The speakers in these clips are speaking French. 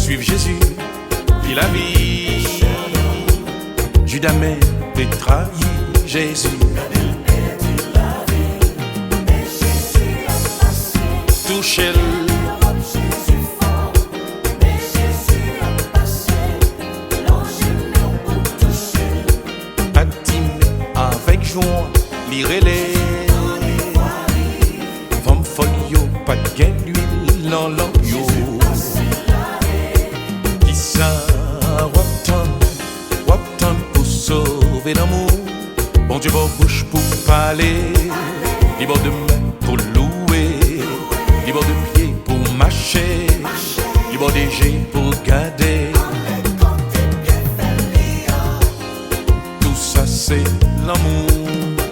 suivre Jésus, puis la vie. Judas mais trahi Jésus. Touché avec joie, lirez-les. Femme folio, pas de gain l'huile dans l'eau. Qui ça, Wapton pour sauver l'amour. Bon Dieu, vos bouches pour parler. Libre de main pour louer. Libre de pied pour marcher. Libre des jets pour garder. Tout ça c'est l'amour.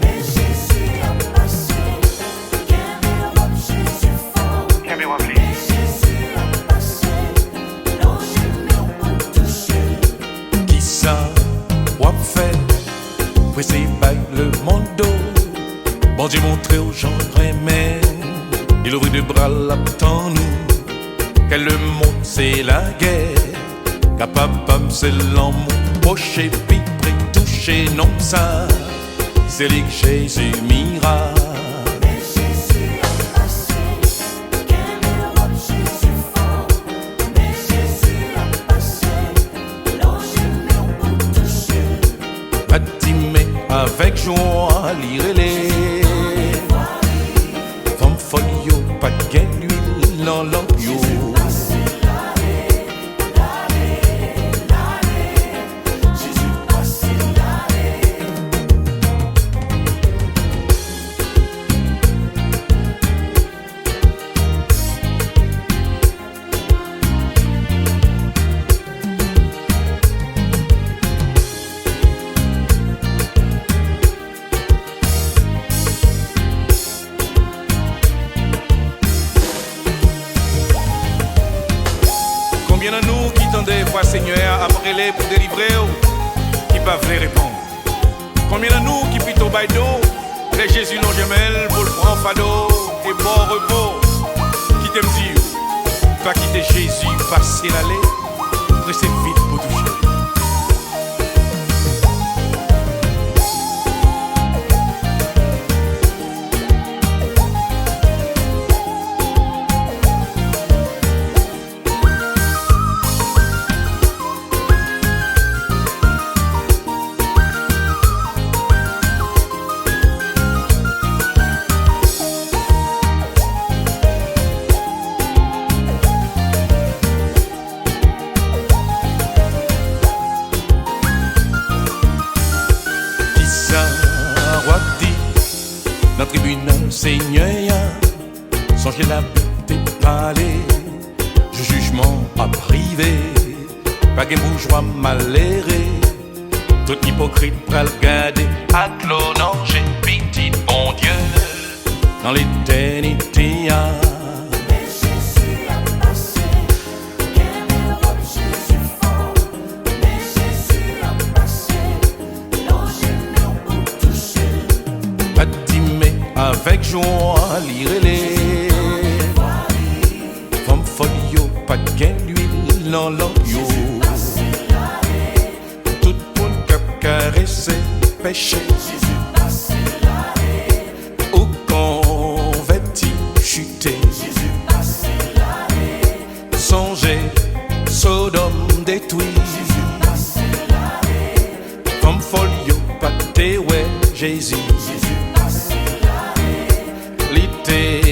Mais Jésus a passé, qu'un Jésus fort. Mais Jésus a passé, l'ange pour toucher. Qui ça, wap fait, pressé by le monde. Bon Dieu montré aux gens aimés, il ouvrit deux bras l'attend nous. Quel le monde c'est la guerre, capable c'est l'amour, poché, pipré, touché, non ça. C'est lui que Jésus mira. Mais Jésus a passé, qu'un Jésus fort. Mais Jésus a passé, l'ange pour toucher. Baptisé avec joie, lirez-les. Femme folio, pas de gain l'huile dans l'eau. Combien de nous qui tendaient voir Seigneur après les pour délivrer, qui peuvent les répondre? Combien de nous qui plutôt bail d'eau, les Jésus non gemelle pour le prendre fado et bon repos? Qui t'aime dire, toi qui t'es Jésus, passer l'aller, pressez vite pour toucher. Dans le tribunal, Seigneur, songez la beauté parler, je jugement à privé, pas de bourgeois maléré, tout hypocrite pral garder, à clonant, j'ai pitié, bon Dieu, dans l'éternité. Mais Jésus a passé, qu'un Jésus fort. Mais Jésus a passé, l'ange pour toucher. Baptisé avec joie, lirez-les. Femme folio, pas de gain l'huile dans l'eau. Tout le monde qui a caressé péché. Ou converti, chuté. Songez, Sodome détruit. Femme folio, pas de ouais, Jésus. L'été